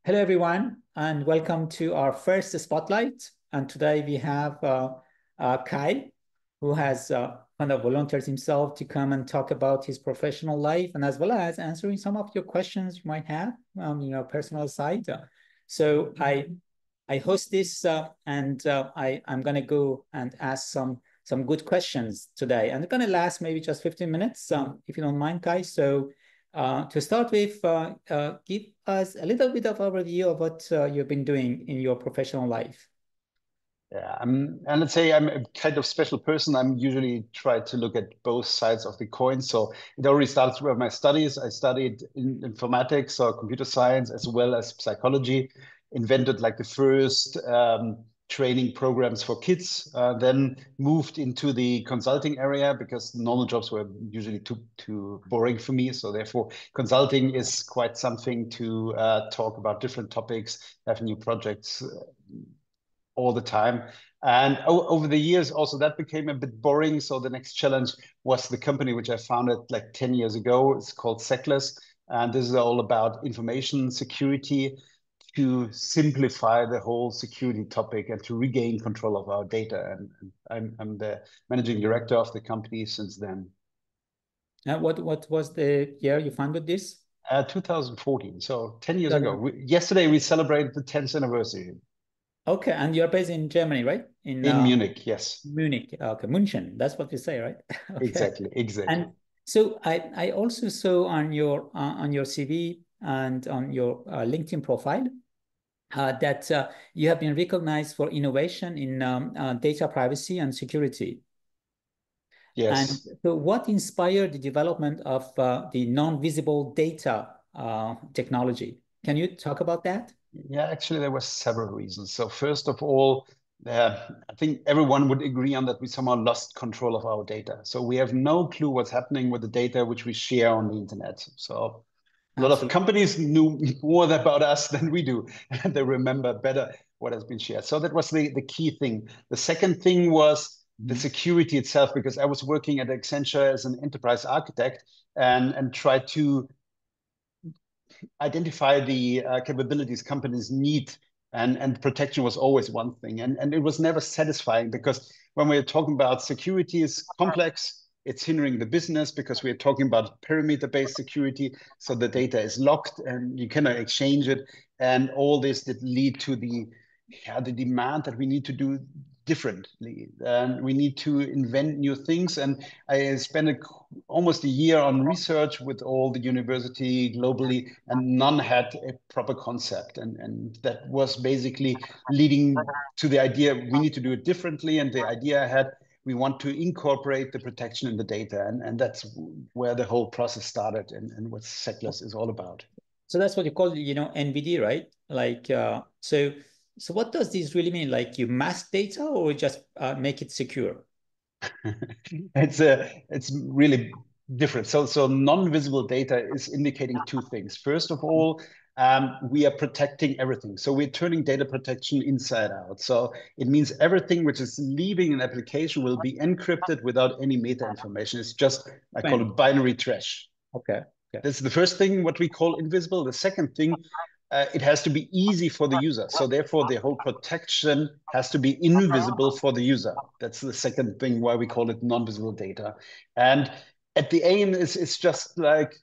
Hello, everyone, and welcome to our first spotlight. And today we have Kai, who has kind of volunteered himself to come and talk about his professional life and as well as answering some of your questions you might have on your personal side. So I host this and I'm going to go and ask some good questions today. And it's going to last maybe just 15 minutes, if you don't mind, Kai. So to start with, give us a little bit of overview of what you've been doing in your professional life. Yeah, and let's say I'm a kind of special person. I'm usually try to look at both sides of the coin. So it already started with my studies. I studied in informatics or computer science as well as psychology, invented like the first training programs for kids, then moved into the consulting area because normal jobs were usually too boring for me. So therefore, consulting is quite something to talk about different topics, have new projects all the time. And over the years, also that became a bit boring. So the next challenge was the company which I founded like 10 years ago. It's called Seclous. And this is all about information security to simplify the whole security topic and to regain control of our data. And I'm the managing director of the company since then. What was the year you founded this? 2014, so 10 years ago. Yesterday, we celebrated the 10th anniversary. Okay, and you're based in Germany, right? In Munich, yes. Munich, okay, München. That's what you say, right? Okay. Exactly. And so I also saw on your CV and on your LinkedIn profile that you have been recognized for innovation in data privacy and security. And Yes. so what inspired the development of the non-visible data technology? Can you talk about that? Yeah, actually, there were several reasons. So first of all, I think everyone would agree on that we somehow lost control of our data. So we have no clue what's happening with the data which we share on the internet. So a lot of Absolutely. companies knew more about us than we do, and they remember better what has been shared. So that was the key thing. The second thing was the security itself, because I was working at Accenture as an enterprise architect and tried to identify the capabilities companies need, and protection was always one thing, and it was never satisfying because when we're talking about security is complex, it's hindering the business because we're talking about perimeter-based security, so the data is locked and you cannot exchange it, and all this that lead to the demand that we need to do differently, and we need to invent new things. And I spent almost a year on research with all the university globally, and none had a proper concept, and that was basically leading to the idea we need to do it differently. And the idea I had, we want to incorporate the protection in the data, and that's where the whole process started, and what Seclous is all about. So that's what you call, NVD, right? Like, so what does this really mean? Like you mask data or just make it secure? It's really different. So non-visible data is indicating two things. First of all, we are protecting everything. So we're turning data protection inside out. So it means everything which is leaving an application will be encrypted without any meta information. It's just, I call it binary trash. Okay. This is the first thing, what we call invisible. The second thing, it has to be easy for the user. So therefore, the whole protection has to be invisible for the user. That's the second thing why we call it non-visible data. And at the aim is just like,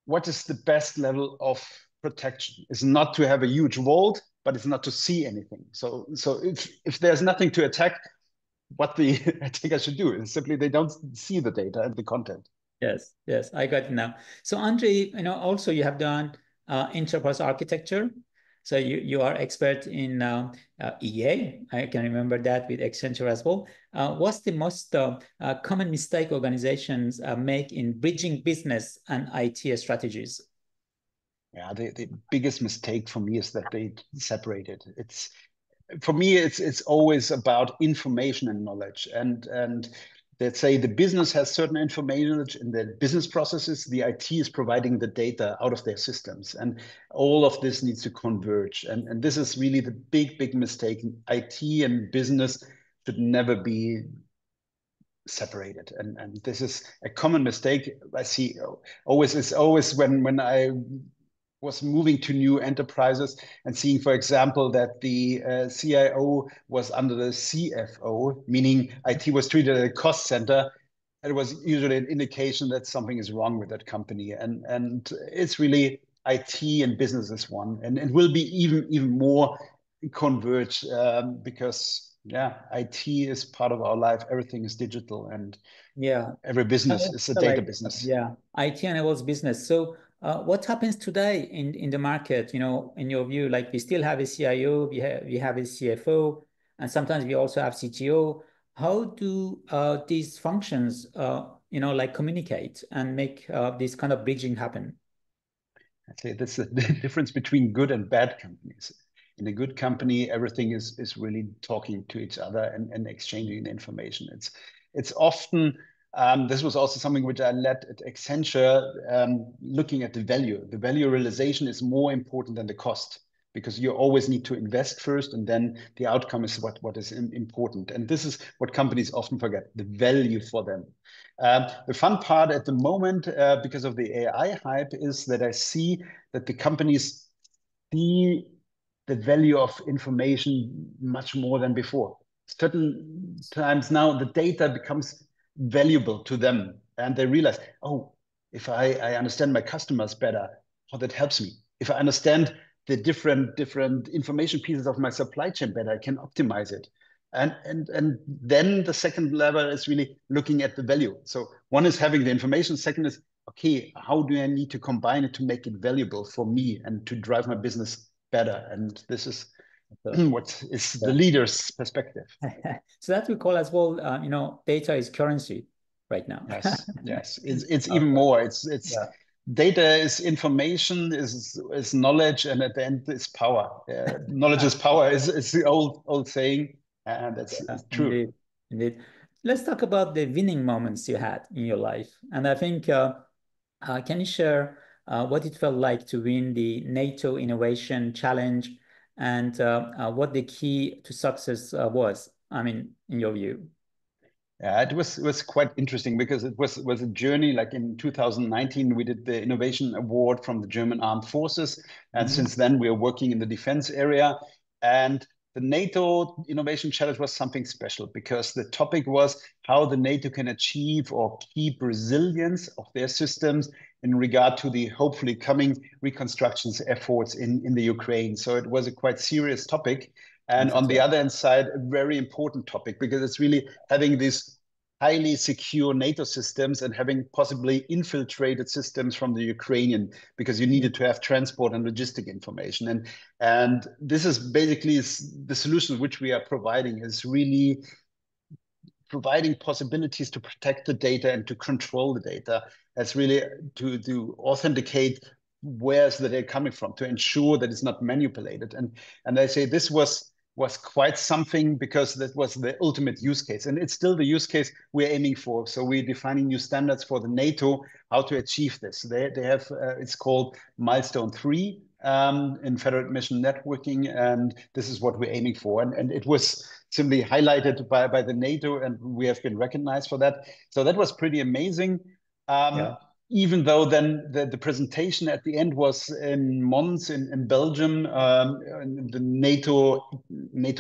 what is the best level of protection? It's not to have a huge vault, but it's not to see anything. So if there's nothing to attack, what the attacker should do is simply they don't see the data and the content. Yes, I got it now. So Andre, also you have done enterprise architecture. So you are expert in EA. I can remember that with Accenture as well. What's the most common mistake organizations make in bridging business and IT strategies? Yeah, the biggest mistake for me is that they separate it. For me, it's always about information and knowledge. And let's say the business has certain information in the business processes, the IT is providing the data out of their systems. And all of this needs to converge. And this is really the big mistake. IT and business should never be separated. And this is a common mistake I see always. It's always when I was moving to new enterprises and seeing, for example, that the CIO was under the CFO, meaning IT was treated as a cost center. It was usually an indication that something is wrong with that company. And it's really IT and business is one, and it will be even more converged because IT is part of our life. Everything is digital, and every business is a data business. IT enables business. So what happens today in the market, in your view? Like, we still have a CIO, we have a CFO, and sometimes we also have CTO. How do these functions like communicate and make this kind of bridging happen? I'd say that's the difference between good and bad companies. In a good company, everything is really talking to each other and exchanging information. It's often this was also something which I led at Accenture, looking at the value. The value realization is more important than the cost, because you always need to invest first, and then the outcome is what is important. And this is what companies often forget: the value for them. The fun part at the moment, because of the AI hype, is that I see that the companies see the value of information much more than before. Certain times now, the data becomes valuable to them, and they realize, oh, if I understand my customers better, how that helps me. If I understand the different information pieces of my supply chain better, I can optimize it. And then the second level is really looking at the value. So one is having the information. Second is, okay, how do I need to combine it to make it valuable for me and to drive my business better? And this is what is the leader's perspective. So that we call as well, data is currency right now. Yes. It's even more. It's data is information, is knowledge, and at the end is power. Knowledge is power is the old saying, and that's true. Indeed. Let's talk about the winning moments you had in your life. And I think, can you share what it felt like to win the NATO Innovation Challenge, and what the key to success was, in your view? Yeah, it was quite interesting, because it was a journey. Like in 2019, we did the Innovation Award from the German Armed Forces. And since then, we are working in the defense area. And the NATO Innovation Challenge was something special, because the topic was how the NATO can achieve or keep resilience of their systems in regard to the hopefully coming reconstructions efforts in the Ukraine. So it was a quite serious topic. And on the other hand side, a very important topic, because it's really having these highly secure NATO systems and having possibly infiltrated systems from the Ukrainian, because you needed to have transport and logistic information. And this is basically the solution which we are providing, is really providing possibilities to protect the data and to control the data. That's really to authenticate where's the data coming from, to ensure that it's not manipulated. And I say this was quite something, because that was the ultimate use case, and it's still the use case we're aiming for. So we're defining new standards for the NATO, how to achieve this. They have it's called milestone 3 in federated mission networking, and this is what we're aiming for. And it was simply highlighted by the NATO, and we have been recognized for that. So that was pretty amazing. Even though then the presentation at the end was in Mons in Belgium, in the NATO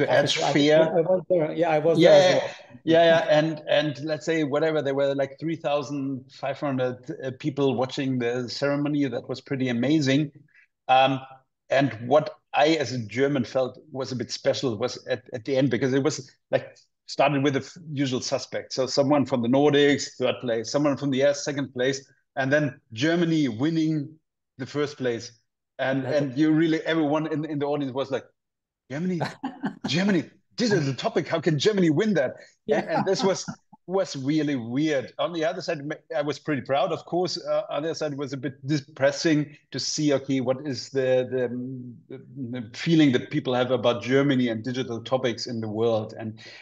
Edge Fair. I was there. Yeah, I was there as well. And let's say whatever, there were like 3,500 people watching the ceremony. That was pretty amazing. And what I, as a German, felt was a bit special was at the end, because it was like started with the usual suspects. So someone from the Nordics, third place, someone from the US, second place, and then Germany winning the first place. And you really, everyone in the audience was like, Germany, this is the topic. How can Germany win that? And this was really weird. On the other side, I was pretty proud, of course. On the other side, it was a bit depressing to see, okay, what is the feeling that people have about Germany and digital topics in the world.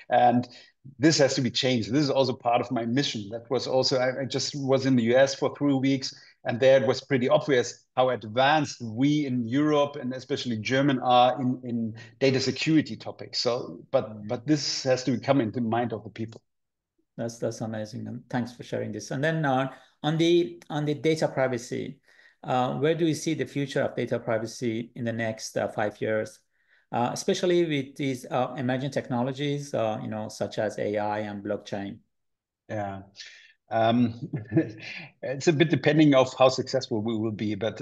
And this has to be changed. This is also part of my mission. That was also, I just was in the US for 3 weeks, and there it was pretty obvious how advanced we in Europe, and especially German, are in data security topics. So, but this has to come into the mind of the people. That's amazing, and thanks for sharing this. And then on the data privacy, where do you see the future of data privacy in the next 5 years, especially with these emerging technologies, such as AI and blockchain? Yeah. It's a bit depending of how successful we will be, but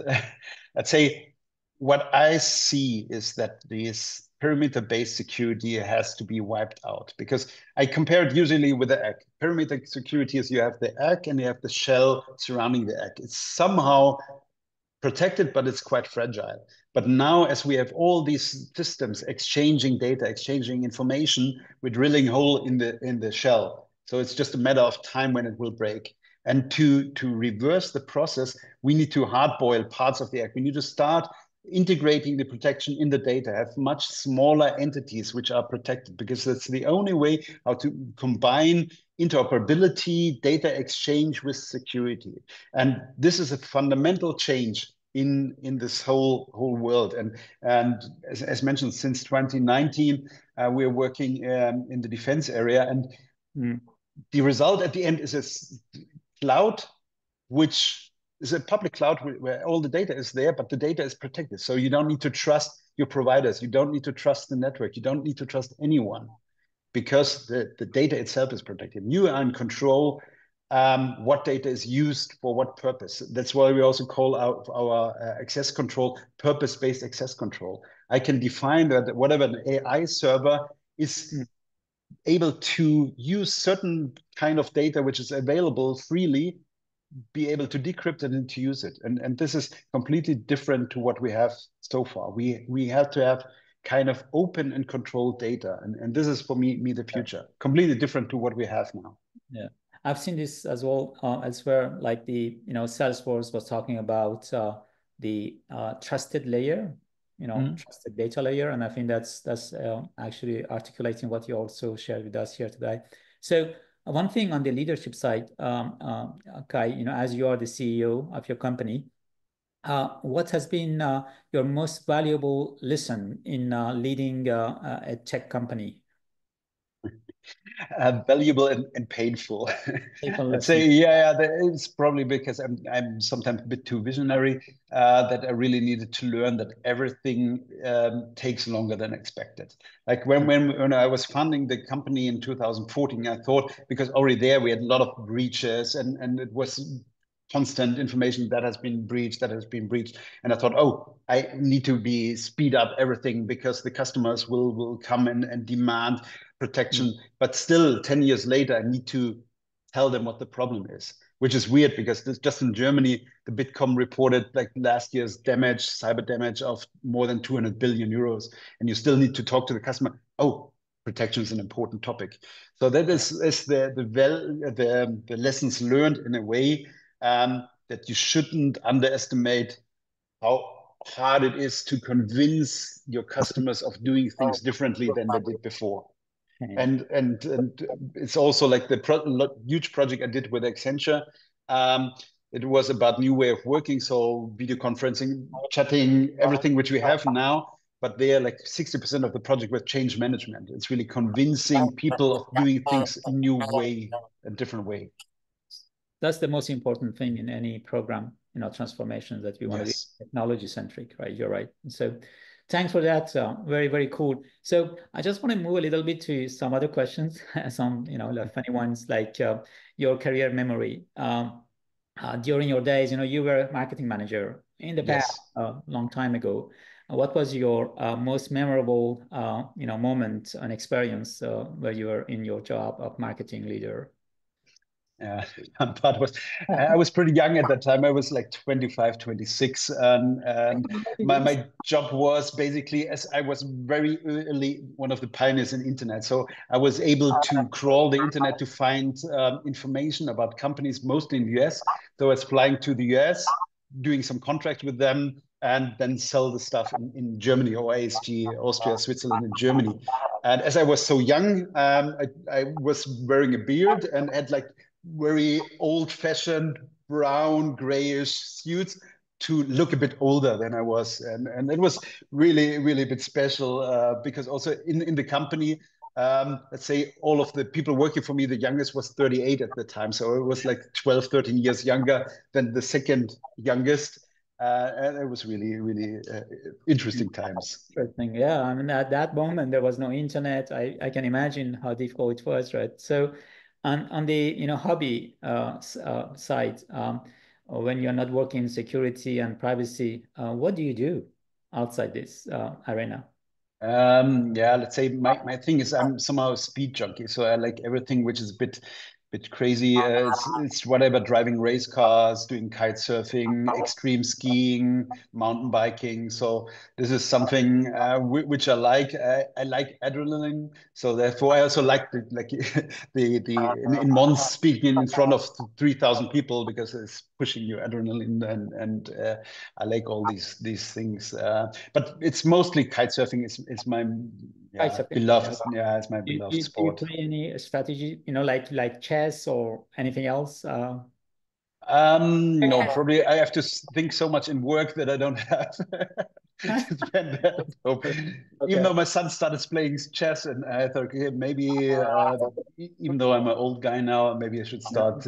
I'd say what I see is that this perimeter-based security has to be wiped out, because I compare it usually with the egg. Perimeter security is you have the egg and you have the shell surrounding the egg. It's somehow protected, but it's quite fragile. But now, as we have all these systems exchanging data, exchanging information, we're drilling a hole in the shell. So it's just a matter of time when it will break. And to reverse the process, we need to hard boil parts of the egg. We need to start integrating the protection in the data, have much smaller entities which are protected, because that's the only way how to combine interoperability, data exchange with security. And this is a fundamental change in this whole world. And as mentioned, since 2019, we're working in the defense area, and the result at the end is a cloud, which is a public cloud where all the data is there, but the data is protected. So you don't need to trust your providers. You don't need to trust the network. You don't need to trust anyone, because the data itself is protected. You are in control what data is used for what purpose. That's why we also call our access control purpose-based access control. I can define that whatever an AI server is able to use certain kind of data which is available freely, be able to decrypt it and to use it. And this is completely different to what we have so far. We have to have kind of open and controlled data. And this is for me the future, completely different to what we have now. Yeah, I've seen this as well elsewhere, like Salesforce was talking about the trusted layer, trusted data layer. And I think that's actually articulating what you also shared with us here today. So one thing on the leadership side, Kai, as you are the CEO of your company, what has been your most valuable lesson in leading a tech company? Valuable and painful. I'd say, it's probably because I'm sometimes a bit too visionary, that I really needed to learn that everything takes longer than expected. Like when I was funding the company in 2014, I thought, because already there we had a lot of breaches, and it was constant information that has been breached, and I thought, oh, I need to speed up everything, because the customers will come and demand protection. But still 10 years later, I need to tell them what the problem is, which is weird, because just in Germany, the Bitkom reported like last year's cyber damage of more than 200 billion euros, and you still need to talk to the customer. Oh, protection is an important topic. So that is the lessons learned in a way, that you shouldn't underestimate how hard it is to convince your customers of doing things differently than they did before. And it's also like the huge project I did with Accenture. It was about new way of working, so video conferencing, chatting, everything which we have now. But there, like 60% of the project was change management. It's really convincing people of doing things a new way, a different way. That's the most important thing in any program, transformation, that we want to be technology centric, right? You're right. So thanks for that. Very, very cool. So I just want to move a little bit to some other questions, some, funny ones, like your career memory. During your days, you were a marketing manager in the past, long time ago. What was your most memorable, moment and experience where you were in your job of marketing leader? Yeah, part was I was pretty young at that time. I was like 25, 26, and my job was basically, as I was very early one of the pioneers in internet. So I was able to crawl the internet to find information about companies, mostly in the US. So I was flying to the US, doing some contract with them, and then sell the stuff in Germany, or ASG, Austria, Switzerland, and Germany. And as I was so young, I was wearing a beard and had like very old-fashioned brown grayish suits to look a bit older than I was, and it was really, really a bit special, because also in the company, let's say all of the people working for me, the youngest was 38 at the time, so it was like 12, 13 years younger than the second youngest. And it was really, really interesting times. Interesting. Yeah, I mean, at that moment there was no internet. I can imagine how difficult it was, right? So, on the hobby side, when you're not working in security and privacy, what do you do outside this arena? Yeah, let's say my thing is I'm somehow a speed junkie, so I like everything which is a bit crazy. It's whatever, driving race cars, doing kite surfing, extreme skiing, mountain biking. So this is something which I like. I like adrenaline, so therefore I also like in Mons speaking in front of 3,000 people because it's pushing your adrenaline and I like all these things. But it's mostly kite surfing is my Ice hockey. beloved, it's my beloved Do you sport. play any strategy, like chess or anything else? No, probably I have to think so much in work that I don't have to spend that. So, even Okay. though my son started playing chess, and I thought, okay, maybe even though I'm an old guy now, maybe I should start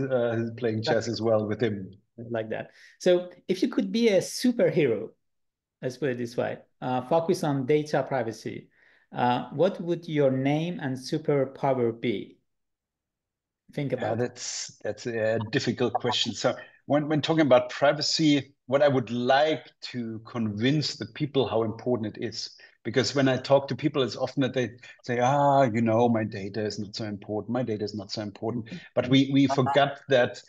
playing chess as well with him. Like that. So, if you could be a superhero, let's put it this way, focus on data privacy, what would your name and superpower be? Think about it. That's a difficult question. So when talking about privacy, what I would like to convince the people how important it is. Because when I talk to people, it's often that they say, my data is not so important. My data is not so important. But we forgot that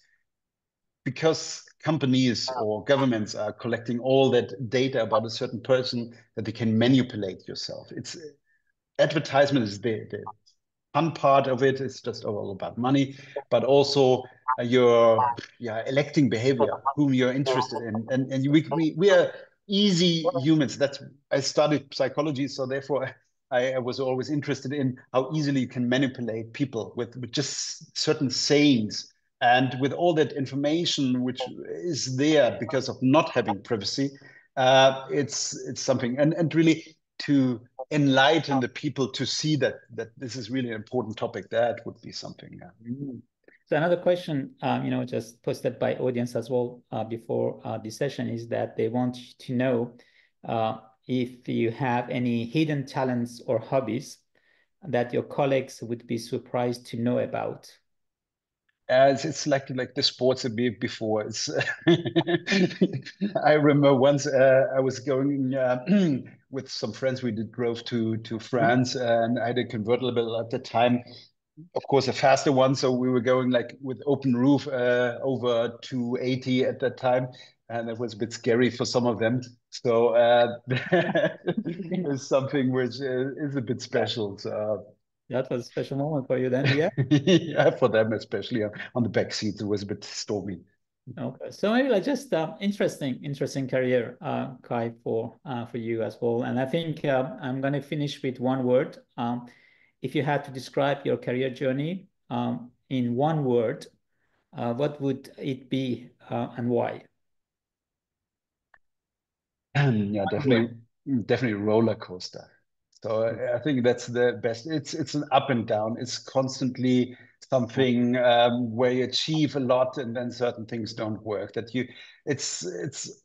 because companies or governments are collecting all that data about a certain person, that they can manipulate yourself. It's advertisement is the fun part of it. It's just all about money, but also your electing behavior, whom you're interested in, and we are easy humans. That's I studied psychology, so therefore I was always interested in how easily you can manipulate people with just certain sayings. And with all that information which is there because of not having privacy, it's something and really to enlighten the people to see that this is really an important topic. That would be something. Yeah. Mm. So another question, just posted by audience as well before this session is that they want to know if you have any hidden talents or hobbies that your colleagues would be surprised to know about. It's like the sports a bit before. It's I remember once I was going with some friends. We did drove to France, and I had a convertible at the time. Of course, a faster one. So we were going like with open roof over 280 at that time, and it was a bit scary for some of them. So that is something which is a bit special. So That was a special moment for you then, yeah. yeah, for them especially on the back seats, it was a bit stormy. Okay, so maybe like just interesting career, Kai, for you as well. And I think I'm going to finish with one word. If you had to describe your career journey in one word, what would it be and why? Yeah, definitely roller coaster. So I think that's the best. It's an up and down. It's constantly something where you achieve a lot and then certain things don't work. It's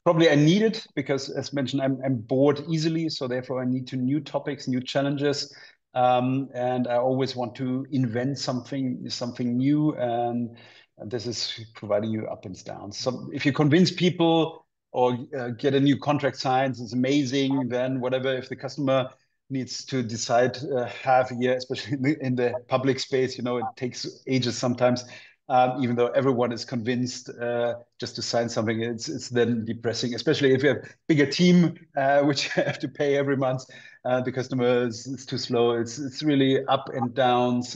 probably I need it because, as mentioned, I'm bored easily. So therefore, I need to new topics, new challenges, and I always want to invent something new. And this is providing you up and downs. So if you convince people or get a new contract signed, it's amazing. Then whatever, if the customer needs to decide half a year, especially in the public space, it takes ages sometimes even though everyone is convinced just to sign something, it's then depressing, especially if you have a bigger team, which you have to pay every month. The customer is too slow. It's really up and downs,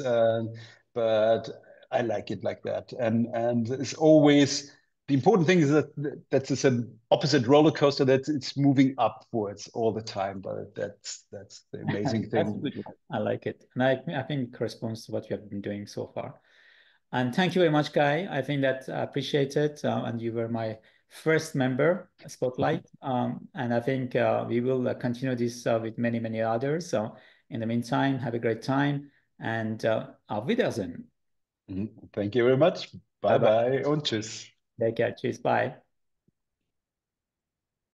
but I like it like that. And it's always the important thing is that it's an opposite roller coaster that it's moving upwards all the time. But that's the amazing That's a thing. good one. I like it. And I think it corresponds to what you have been doing so far. And thank you very much, Guy. I think that I appreciate it. And you were my first member, Spotlight. And I think we will continue this with many others. So in the meantime, have a great time and auf Wiedersehen. Thank you very much. Bye Bye bye. bye und tschüss. Take care. Cheers. Bye.